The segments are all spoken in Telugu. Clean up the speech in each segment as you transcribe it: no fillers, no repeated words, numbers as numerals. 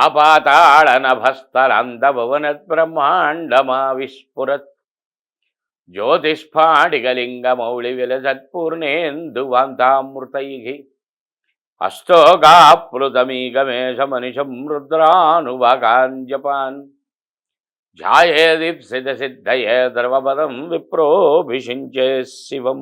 ఆపాతాళనభస్తలందభువనద్బ్రహ్మాండమా విస్ఫురత్ జ్యోతిస్ఫాటికలింగమౌళివిలసత్పూర్ణేందువాంతామృతైః అష్టోగాప్లుతమీగమేషమనిశం రుద్రానువాకాంజపాన్ ధ్యాయేదీప్సితసిద్ధయే ద్రవపదం విప్రోభిషించే శివం.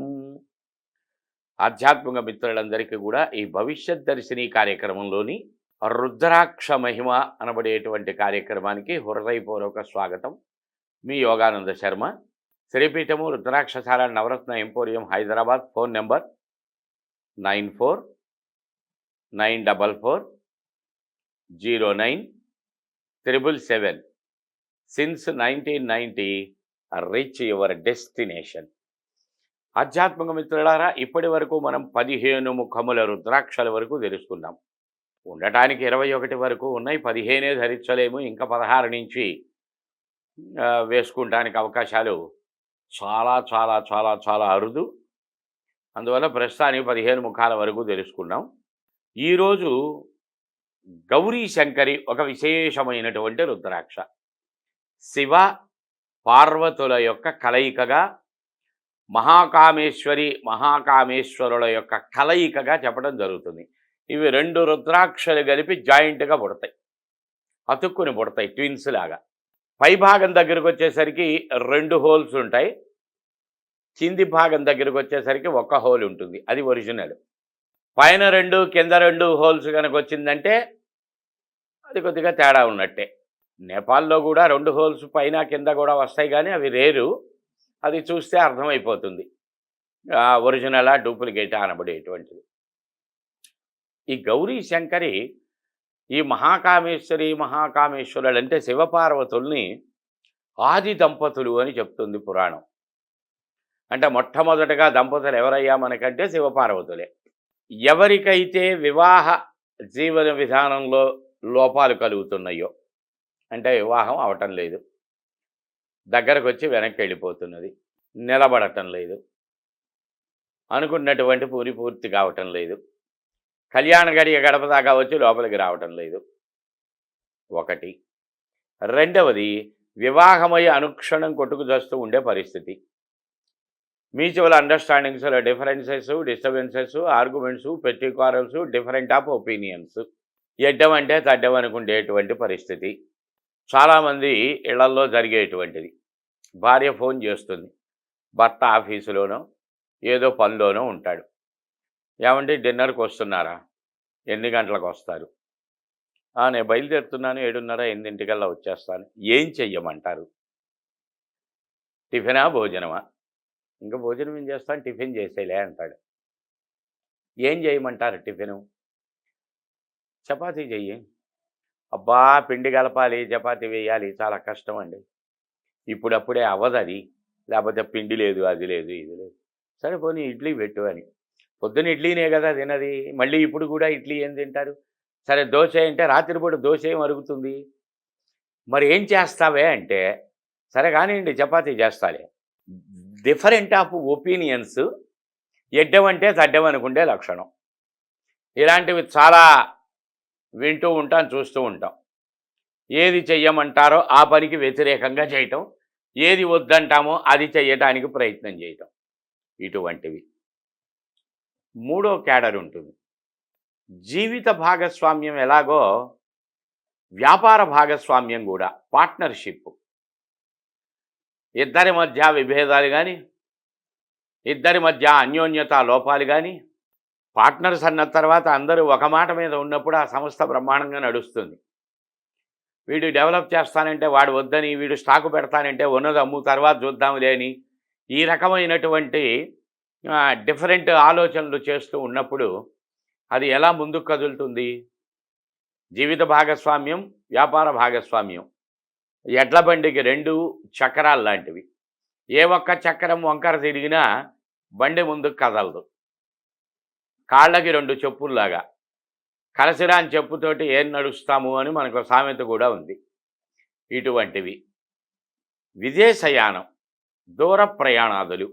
ఆధ్యాత్మిక మిత్రులందరికీ కూడా ఈ భవిష్యత్ దర్శిని కార్యక్రమంలోని రుద్రాక్ష మహిమ అనబడేటువంటి కార్యక్రమానికి హృదయపూర్వక స్వాగతం. మీ యోగానంద శర్మ, శ్రీపీఠము రుద్రాక్షశాల Navaratna emporium, Hyderabad. Phone number 9494409777. Since 1990 reach your destination. ఆధ్యాత్మిక మిత్రులారా, ఇప్పటి వరకు మనం 15 ముఖముల రుద్రాక్షల వరకు తెలుసుకున్నాం. ఉండటానికి 21 వరకు ఉన్నాయి, 15 ధరించలేము. ఇంకా 16 నుంచి వేసుకుంటానికి అవకాశాలు చాలా చాలా చాలా చాలా అరుదు. అందువల్ల ప్రస్తుతానికి 15 ముఖాల వరకు తెలుసుకున్నాం. ఈరోజు గౌరీ శంకరి ఒక విశేషమైనటువంటి రుద్రాక్ష, శివ పార్వతుల యొక్క కలయికగా, మహాకామేశ్వరుల యొక్క కలయికగా చెప్పడం జరుగుతుంది. ఇవి 2 రుద్రాక్షలు కలిపి జాయింట్గా పుడతాయి, అతుక్కుని పుడతాయి, ట్విన్స్ లాగా. పై భాగం దగ్గరకు వచ్చేసరికి 2 హోల్స్ ఉంటాయి, కింది భాగం దగ్గరకు వచ్చేసరికి 1 హోల్ ఉంటుంది. అది ఒరిజినల్. పైన 2 కింద 2 హోల్స్ కనుక వచ్చిందంటే అది కొద్దిగా తేడా ఉన్నట్టే. నేపాల్లో కూడా 2 హోల్స్ పైన కింద కూడా వస్తాయి, కానీ అవి రేరు. అది చూస్తే అర్థమైపోతుంది ఒరిజినలా డూప్లికేటా అనబడేటువంటిది. ఈ గౌరీ శంకరి, ఈ మహాకామేశ్వరులు అంటే శివపార్వతుల్ని ఆది దంపతులు అని చెప్తుంది పురాణం. అంటే మొట్టమొదటగా దంపతులు ఎవరయ్యా మనకంటే శివపార్వతులే. ఎవరికైతే వివాహ జీవన విధానంలో లోపాలు కలుగుతున్నాయో, అంటే వివాహం అవటం లేదు, దగ్గరకు వచ్చి వెనక్కి వెళ్ళిపోతున్నది, నిలబడటం లేదు, అనుకున్నటువంటి పూర్తి కావటం లేదు, కళ్యాణ గడియ గడప దాకా వచ్చి లోపలికి రావటం లేదు, ఒకటి. రెండవది, వివాహమై అనుక్షణం కొట్టుకు చేస్తూ ఉండే పరిస్థితి. మ్యూచువల్ అండర్స్టాండింగ్స్లో డిఫరెన్సెస్, డిస్టర్బెన్సెస్, ఆర్గ్యుమెంట్స్, పెట్టి క్వారల్స్, డిఫరెంట్ ఆఫ్ ఒపీనియన్స్, ఎడ్డం అంటే తడ్డం అనుకునేటువంటి పరిస్థితి చాలామంది ఇళ్లల్లో జరిగేటువంటిది. భార్య ఫోన్ చేస్తుంది, భర్త ఆఫీసులోనో ఏదో పనిలోనో ఉంటాడు. ఏమంటే డిన్నర్కి వస్తున్నారా, ఎన్ని గంటలకు వస్తారు? నేను బయలుదేరుతున్నాను, 7:30 8 వచ్చేస్తాను. ఏం చెయ్యమంటారు? టిఫినా భోజనమా? ఇంకా భోజనం ఏం చేస్తాను, టిఫిన్ చేసేలే అంటాడు. ఏం చేయమంటారు టిఫిను? చపాతీ చెయ్యి. అబ్బా, పిండి కలపాలి, చపాతీ వేయాలి, చాలా కష్టం అండి, ఇప్పుడప్పుడే అవ్వదది, లేకపోతే పిండి లేదు, అది లేదు, ఇది లేదు. సరే పోనీ ఇడ్లీ పెట్టు అని. పొద్దున్న ఇడ్లీనే కదా తినది, మళ్ళీ ఇప్పుడు కూడా ఇడ్లీ ఏం తింటారు? సరే దోశ అంటే రాత్రిపూట దోశ ఏం అరుగుతుంది, మరి ఏం చేస్తావే అంటే, సరే కానివ్వండి చపాతీ చేస్తాలే. డిఫరెంట్ ఆఫ్ ఒపీనియన్స్, ఎడ్డం అంటే తడ్డం అనుకుంటే లక్షణం. ఇలాంటివి చాలా వింటూ ఉంటాం, చూస్తూ ఉంటాం. ఏది చెయ్యమంటారో ఆ పనికి వ్యతిరేకంగా చేయటం, ఏది వద్దంటామో అది చెయ్యటానికి ప్రయత్నం చేయటం, ఇటువంటివి. మూడో క్యాడర్ ఉంటుంది, జీవిత భాగస్వామ్యం. ఎలాగో వ్యాపార భాగస్వామ్యం కూడా, పార్ట్నర్షిప్. ఇద్దరి మధ్య విభేదాలు కానీ, ఇద్దరి మధ్య అన్యోన్యత లోపాలు కానీ, పార్ట్నర్స్ అన్న తర్వాత అందరూ ఒక మాట మీద ఉన్నప్పుడు ఆ సంస్థ బ్రహ్మాండంగా నడుస్తుంది. వీడు డెవలప్ చేస్తానంటే వాడు వద్దని, వీడు స్టాకు పెడతానంటే ఉన్నది అమ్ము తర్వాత చూద్దాంలే అని, ఈ రకమైనటువంటి డిఫరెంట్ ఆలోచనలు చేస్తూ ఉన్నప్పుడు అది ఎలా ముందుకు కదులుతుంది? జీవిత భాగస్వామ్యం, వ్యాపార భాగస్వామ్యం ఎడ్ల బండికి 2 చక్రాలు లాంటివి. ఏ ఒక్క చక్రం వంకర తిరిగినా బండి ముందుకు కదలదు. కాళ్ళకి 2 చెప్పుల్లాగా, కలసిరాని చెప్పుతోటి ఏం నడుస్తాము అని మనకు సామెత కూడా ఉంది. ఇటువంటివి. విదేశయానం, దూర ప్రయాణాదులు,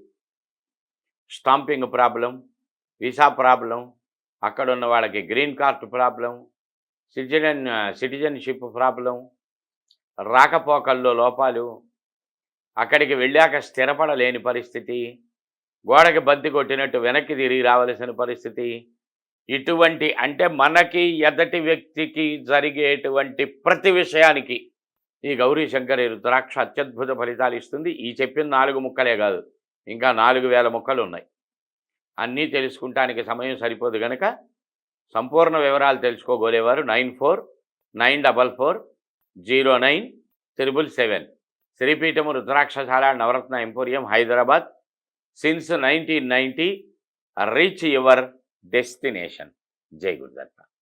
స్టాంపింగ్ ప్రాబ్లం, వీసా ప్రాబ్లం, అక్కడున్న వాళ్ళకి green card problem, citizenship problem, రాకపోకల్లో లోపాలు, అక్కడికి వెళ్ళాక స్థిరపడలేని పరిస్థితి, గోడకి బంతి కొట్టినట్టు వెనక్కి తిరిగి రావలసిన పరిస్థితి, ఇటువంటి అంటే మనకి ఎదటి వ్యక్తికి జరిగేటువంటి ప్రతి విషయానికి ఈ గౌరీ శంకరి రుద్రాక్ష అత్యద్భుత ఫలితాలు ఇస్తుంది. ఈ చెప్పిన 4 ముక్కలే కాదు, ఇంకా 4000 ముక్కలు ఉన్నాయి. అన్నీ తెలుసుకుంటానికి సమయం సరిపోదు గనక సంపూర్ణ వివరాలు తెలుసుకోగోలేవారు 9494409777 శ్రీపీఠము రుద్రాక్షశాల Navaratna emporium Hyderabad. Since 1990 reach your destination. జై గురుదత్త.